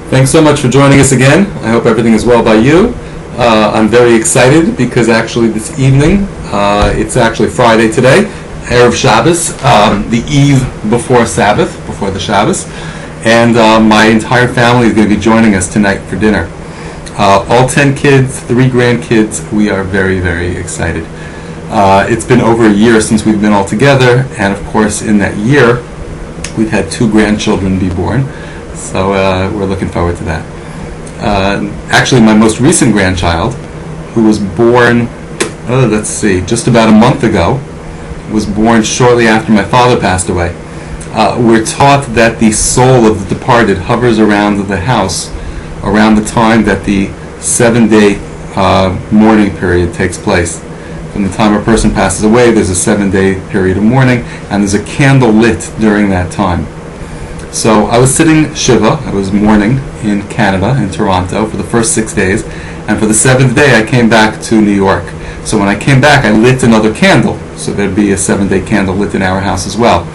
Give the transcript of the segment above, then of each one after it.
Thanks so much for joining us again. I hope everything is well by you. I'm very excited because actually this evening, it's actually Friday today, Erev Shabbos, the eve before Sabbath, before the Shabbos, and my entire family is going to be joining us tonight for dinner. All 10 kids, 3 grandkids, we are very, very excited. It's been over a year since we've been all together, and of course in that year, we've had 2 grandchildren be born. So we're looking forward to that. Actually, my most recent grandchild, who was born, just about a month ago, was born shortly after my father passed away. We're taught that the soul of the departed hovers around the house around the time that the 7-day mourning period takes place. From the time a person passes away, there's a 7-day period of mourning, and there's a candle lit during that time. So I was sitting Shiva, I was mourning in Canada, in Toronto, for the first 6 days, and for the 7th day I came back to New York. So when I came back, I lit another candle, so there'd be a 7-day candle lit in our house as well.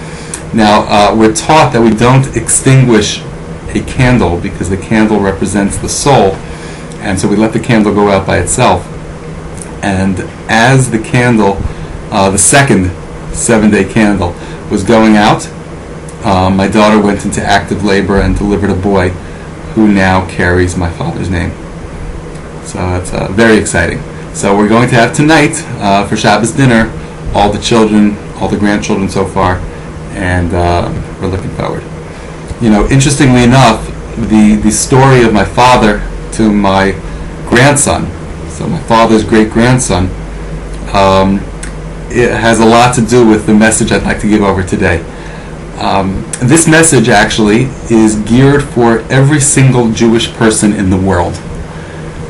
Now, we're taught that we don't extinguish a candle because the candle represents the soul, and so we let the candle go out by itself. And as the candle, the second 7-day candle, was going out, my daughter went into active labor and delivered a boy who now carries my father's name. So that's very exciting. So we're going to have tonight, for Shabbos dinner, all the children, all the grandchildren so far, and we're looking forward. You know, interestingly enough, the story of my father to my grandson, so my father's great-grandson, it has a lot to do with the message I'd like to give over today. This message actually is geared for every single Jewish person in the world.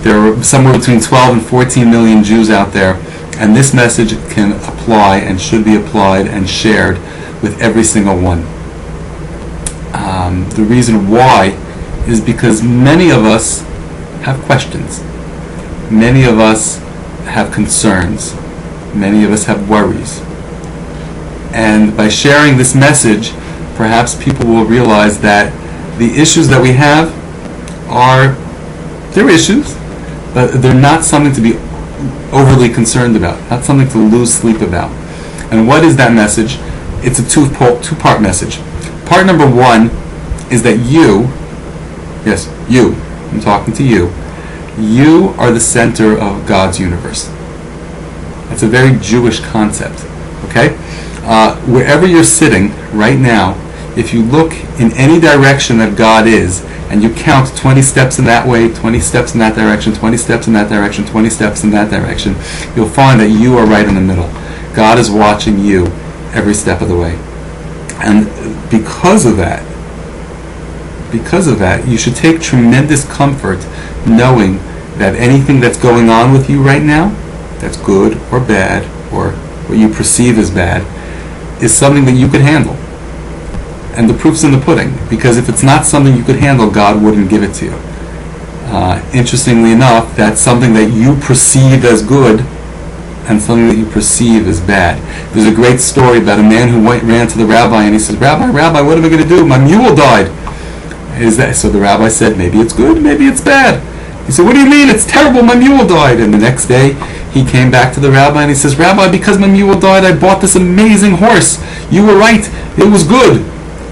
There are somewhere between 12 and 14 million Jews out there, and this message can apply and should be applied and shared with every single one. The reason why is because many of us have questions. Many of us have concerns. Many of us have worries. And by sharing this message, perhaps people will realize that the issues that we have they're issues, but they're not something to be overly concerned about, not something to lose sleep about. And what is that message? It's a two-part message. Part number 1 is that you, I'm talking to you are the center of God's universe. That's a very Jewish concept, okay? Wherever you're sitting right now, if you look in any direction that God is, and you count 20 steps in that way, 20 steps in that direction, 20 steps in that direction, 20 steps in that direction, you'll find that you are right in the middle. God is watching you every step of the way. And because of that, you should take tremendous comfort knowing that anything that's going on with you right now, that's good or bad, or what you perceive as bad, is something that you could handle. And the proof's in the pudding, because if it's not something you could handle, God wouldn't give it to you. Interestingly enough, that's something that you perceive as good and something that you perceive as bad. There's a great story about a man who ran to the rabbi and he says, Rabbi, what am I going to do? My mule died. So the rabbi said, maybe it's good, maybe it's bad. He said, what do you mean? It's terrible, my mule died. And the next day, he came back to the rabbi and he says, Rabbi, because my mule died, I bought this amazing horse. You were right, it was good.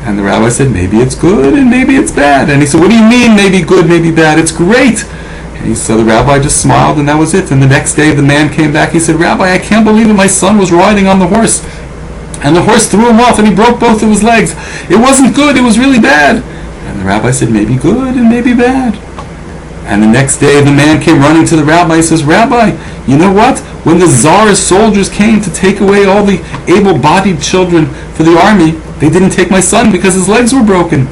And the rabbi said, maybe it's good and maybe it's bad. And he said, what do you mean, maybe good, maybe bad? It's great. And so the rabbi just smiled and that was it. And the next day, the man came back. He said, Rabbi, I can't believe it. My son was riding on the horse. And the horse threw him off and he broke both of his legs. It wasn't good, it was really bad. And the rabbi said, maybe good and maybe bad. And the next day, the man came running to the rabbi. He says, Rabbi, you know what? When the Tsar's soldiers came to take away all the able-bodied children for the army, they didn't take my son because his legs were broken.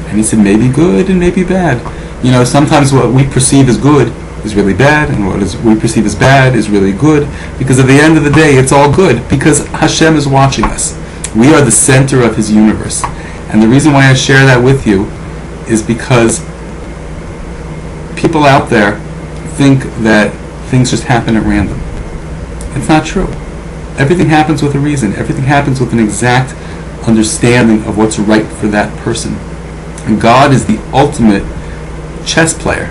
And he said, maybe good and maybe bad. You know, sometimes what we perceive as good is really bad, and what we perceive as bad is really good, because at the end of the day, it's all good, because Hashem is watching us. We are the center of His universe. And the reason why I share that with you is because people out there think that things just happen at random. It's not true. Everything happens with a reason. Everything happens with an exact understanding of what's right for that person. And God is the ultimate chess player.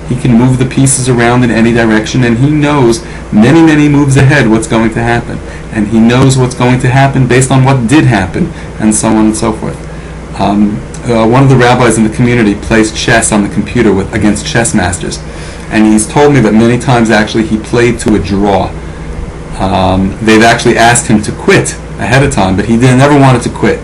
He can move the pieces around in any direction, and he knows many, many moves ahead what's going to happen. And he knows what's going to happen based on what did happen, and so on and so forth. One of the rabbis in the community plays chess on the computer against chess masters. And he's told me that many times actually he played to a draw. They've actually asked him to quit ahead of time, but he never wanted to quit.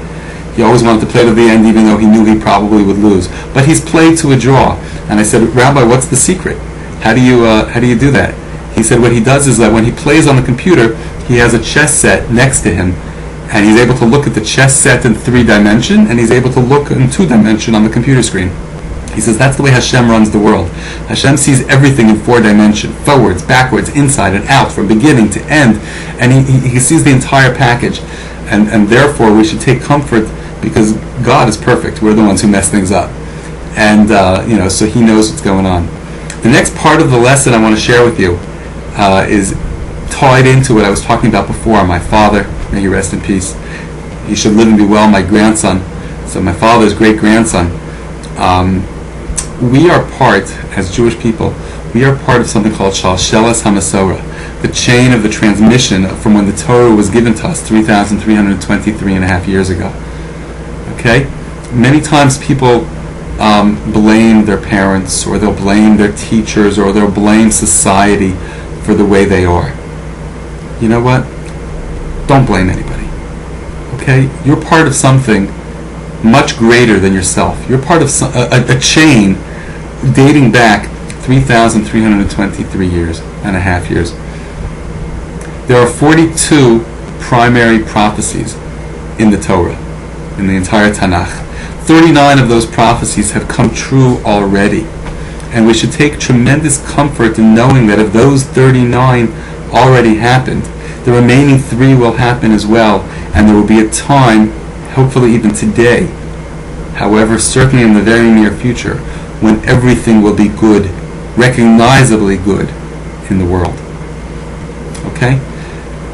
He always wanted to play to the end, even though he knew he probably would lose. But he's played to a draw. And I said, Rabbi, what's the secret? How do you do that? He said what he does is that when he plays on the computer, he has a chess set next to him, and he's able to look at the chess set in 3-dimension, and he's able to look in 2-dimension on the computer screen. He says that's the way Hashem runs the world. Hashem sees everything in 4-dimension, forwards, backwards, inside and out, from beginning to end, and he sees the entire package. And therefore we should take comfort, because God is perfect. We're the ones who mess things up. And so he knows what's going on. The next part of the lesson I want to share with you is tied into what I was talking about before. My father, may he rest in peace. He should live and be well, my grandson. So my father's great-grandson. We are part, as Jewish people, we are part of something called Shalshelas HaMasorah, the chain of the transmission from when the Torah was given to us 3,323 and a half years ago. Okay? Many times people blame their parents, or they'll blame their teachers, or they'll blame society for the way they are. You know what? Don't blame anybody. Okay? You're part of something much greater than yourself. You're part of a chain dating back 3,323 years and a half years. There are 42 primary prophecies in the Torah, in the entire Tanakh. 39 of those prophecies have come true already. And we should take tremendous comfort in knowing that if those 39 already happened, the remaining 3 will happen as well, and there will be a time, hopefully even today, however, certainly in the very near future, when everything will be good, recognizably good in the world. Okay?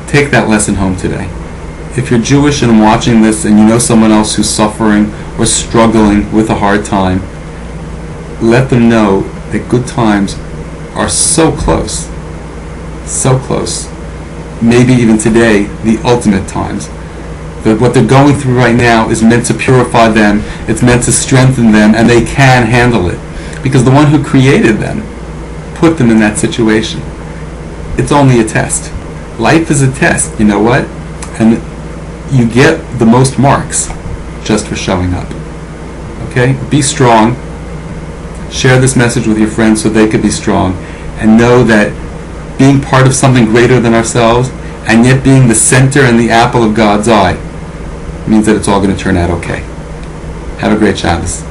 Take that lesson home today. If you're Jewish and watching this and you know someone else who's suffering or struggling with a hard time, let them know that good times are so close. So close. Maybe even today, the ultimate times. That what they're going through right now is meant to purify them, it's meant to strengthen them, and they can handle it. Because the one who created them put them in that situation. It's only a test. Life is a test, you know what? And you get the most marks just for showing up. Okay? Be strong. Share this message with your friends so they could be strong. And know that being part of something greater than ourselves, and yet being the center and the apple of God's eye, means that it's all going to turn out okay. Have a great Shabbos.